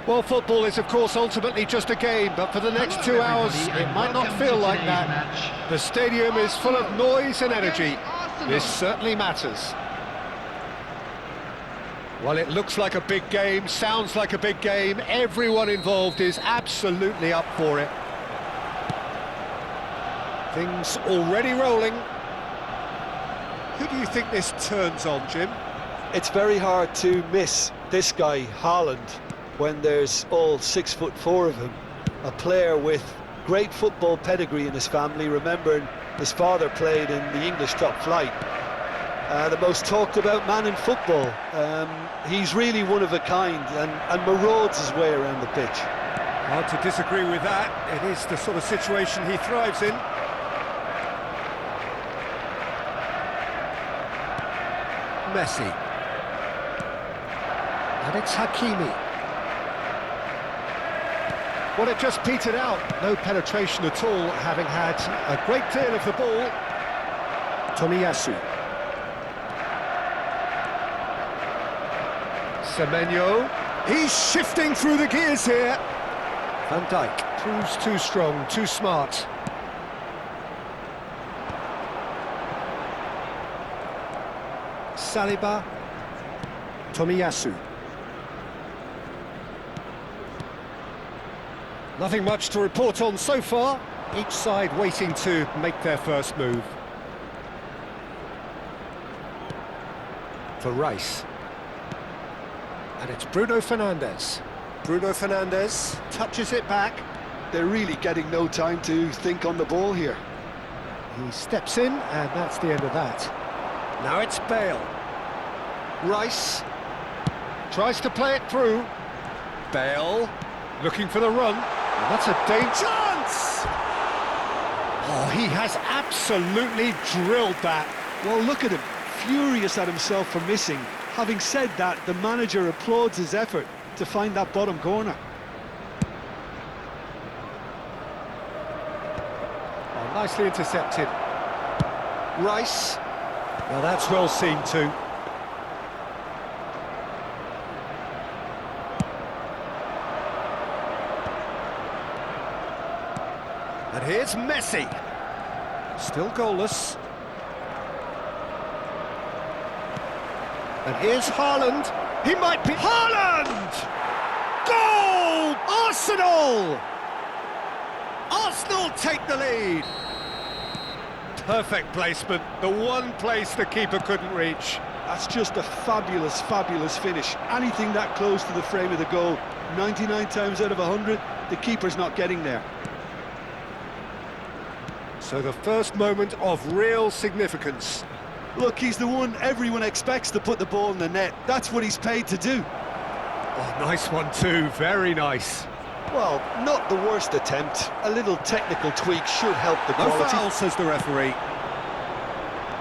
Well, football is, of course, ultimately just a game, but for the next 2 hours, it might not feel like that. The stadium is full of noise and energy. This certainly matters. Well, it looks like a big game, sounds like a big game. Everyone involved is absolutely up for it. Things already rolling. Who do you think this turns on, Jim? It's very hard to miss this guy, Haaland, when there's all 6'4" of him. A player with great football pedigree in his family, remembering his father played in the English top flight. The most talked about man in football. He's really one of a kind and marauds his way around the pitch. Hard to disagree with that. It is the sort of situation he thrives in. Messi. And it's Hakimi. Well, it just petered out. No penetration at all, having had a great deal of the ball. Tomiyasu. Semenyo. He's shifting through the gears here. Van Dijk proves too strong, too smart. Saliba. Tomiyasu. Nothing much to report on so far. Each side waiting to make their first move. For Rice. And it's Bruno Fernandes. Bruno Fernandes touches it back. They're really getting no time to think on the ball here. He steps in, and that's the end of that. Now it's Bale. Rice tries to play it through. Bale looking for the run. And that's a danger. Chance! Oh, he has absolutely drilled that. Well, look at him, furious at himself for missing. Having said that, the manager applauds his effort to find that bottom corner. Oh, nicely intercepted. Rice. Well, that's well seen too. And here's Messi. Still goalless. And here's Haaland. He might be... Haaland! Goal! Arsenal! Arsenal take the lead. Perfect placement. The one place the keeper couldn't reach. That's just a fabulous, fabulous finish. Anything that close to the frame of the goal, 99 times out of 100, the keeper's not getting there. So the first moment of real significance. Look, he's the one everyone expects to put the ball in the net. That's what he's paid to do. Oh, nice one too, very nice. Well, not the worst attempt. A little technical tweak should help the No quality. foul, says the referee.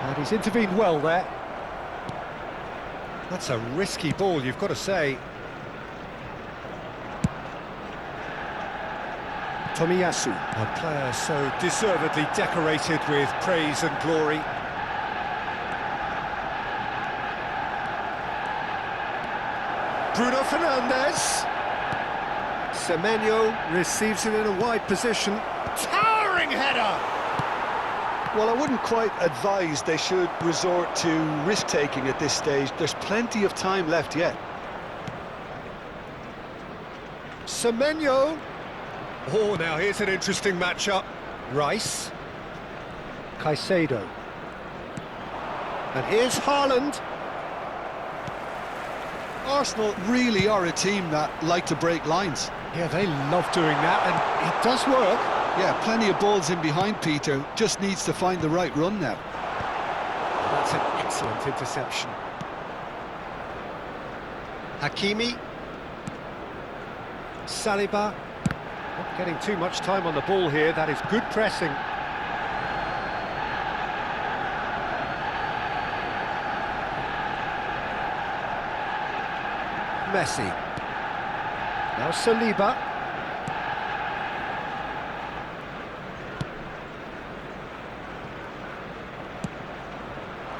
And he's intervened well there. That's a risky ball, you've got to say. Tomiyasu, a player so deservedly decorated with praise and glory. Bruno Fernandes. Semenyo receives it in a wide position. Towering header! Well, I wouldn't quite advise they should resort to risk-taking at this stage. There's plenty of time left yet. Semenyo. Oh, now here's an interesting matchup. Rice. Caicedo. And here's Haaland. Arsenal really are a team that like to break lines. Yeah, they love doing that, and it does work. Yeah, plenty of balls in behind Peter. Just needs to find the right run now. That's an excellent interception. Hakimi. Saliba. Not getting too much time on the ball here. That is good pressing. Messi. Now Saliba.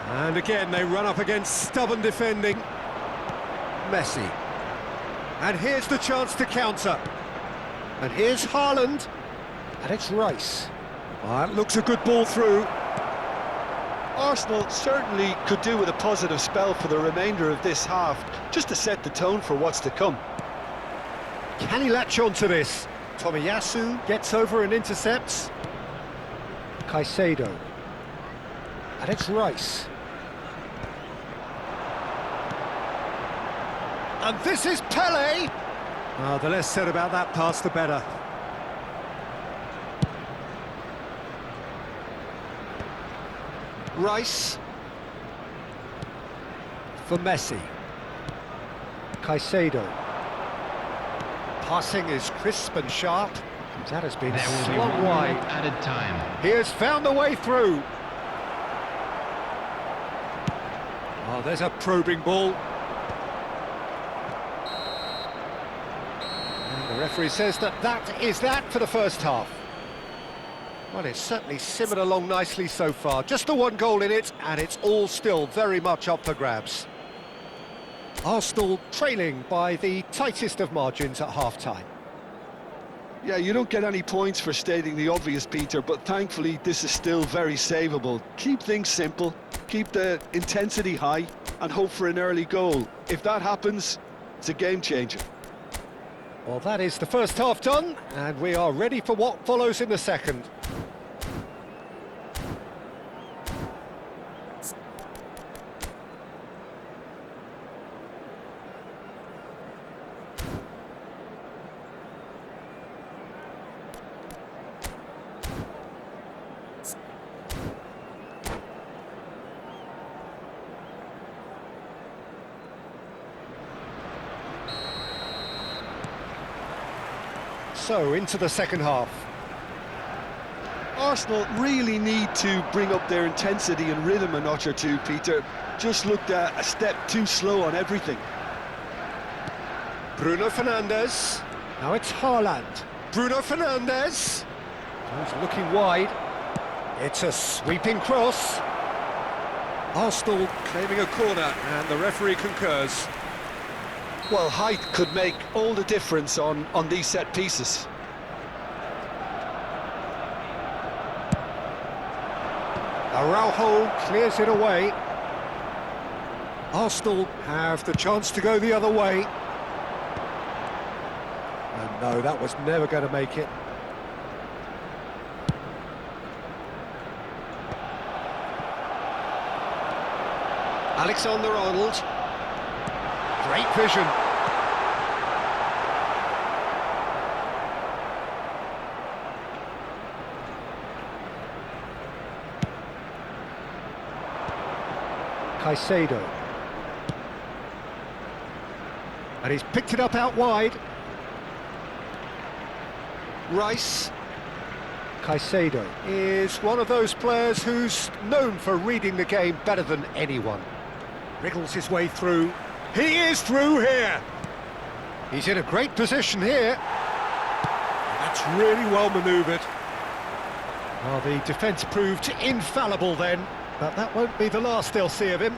And again they run up against stubborn defending. Messi. And here's the chance to counter. And here's Haaland. And it's Rice. That looks a good ball through. Arsenal certainly could do with a positive spell for the remainder of this half, just to set the tone for what's to come. Can he latch on to this? Tomiyasu gets over and intercepts. Caicedo. And it's Rice. And this is Pele! The less said about that pass, the better. Rice. For Messi. Caicedo. Passing is crisp and sharp. That has been slung wide. Added time. He has found the way through. Oh, there's a probing ball. And the referee says that is that for the first half. Well, it's certainly simmered along nicely so far. Just the one goal in it, and it's all still very much up for grabs. Arsenal trailing by the tightest of margins at half-time. Yeah, you don't get any points for stating the obvious, Peter, but thankfully this is still very savable. Keep things simple, keep the intensity high, and hope for an early goal. If that happens, it's a game changer. Well, that is the first half done, and we are ready for what follows in the second. So, into the second half. Arsenal really need to bring up their intensity and rhythm a notch or two, Peter. Just looked a step too slow on everything. Bruno Fernandes. Now it's Haaland. Bruno Fernandes. He's looking wide. It's a sweeping cross. Arsenal claiming a corner, and the referee concurs. Well, height could make all the difference on these set pieces. Araujo clears it away. Arsenal have the chance to go the other way. And no, that was never going to make it. Alexander-Arnold. Great vision. Caicedo. And he's picked it up out wide. Rice. Caicedo is one of those players who's known for reading the game better than anyone. Wriggles his way through. He is through here. He's in a great position here. That's really well manoeuvred. Well, the defence proved infallible then, but that won't be the last they'll see of him.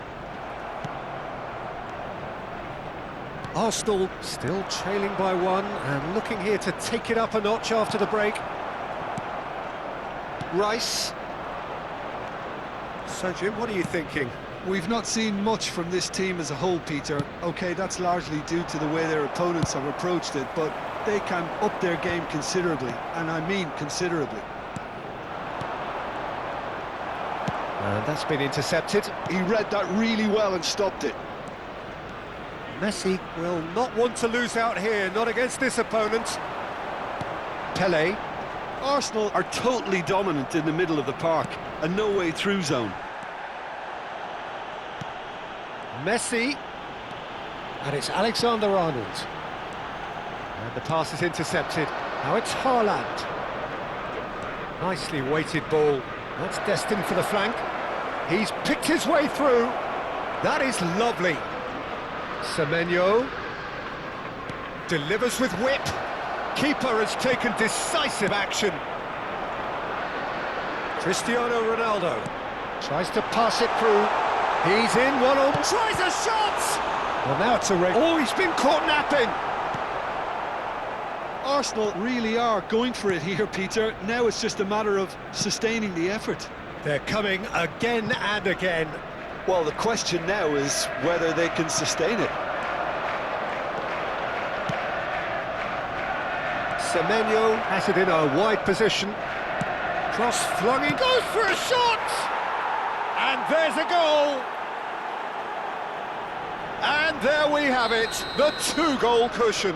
Arsenal still trailing by one and looking here to take it up a notch after the break. Rice. So, Jim, what are you thinking? We've not seen much from this team as a whole, Peter. OK, that's largely due to the way their opponents have approached it, but they can up their game considerably, and I mean considerably. And that's been intercepted. He read that really well and stopped it. Messi will not want to lose out here, not against this opponent. Pele. Arsenal are totally dominant in the middle of the park, a no-way through zone. Messi. And it's Alexander-Arnold. And the pass is intercepted. Now it's Haaland. Nicely weighted ball. That's destined for the flank. He's picked his way through. That is lovely. Semenyo delivers with whip. Keeper has taken decisive action. Cristiano Ronaldo tries to pass it through. He's in one-on, tries a shot! Well, now it's a red. Oh, he's been caught napping. Arsenal really are going for it here, Peter. Now it's just a matter of sustaining the effort. They're coming again and again. Well, the question now is whether they can sustain it. Semenyo has it in a wide position. Cross flung in, goes for a shot! And there's a goal! And there we have it, the two-goal cushion.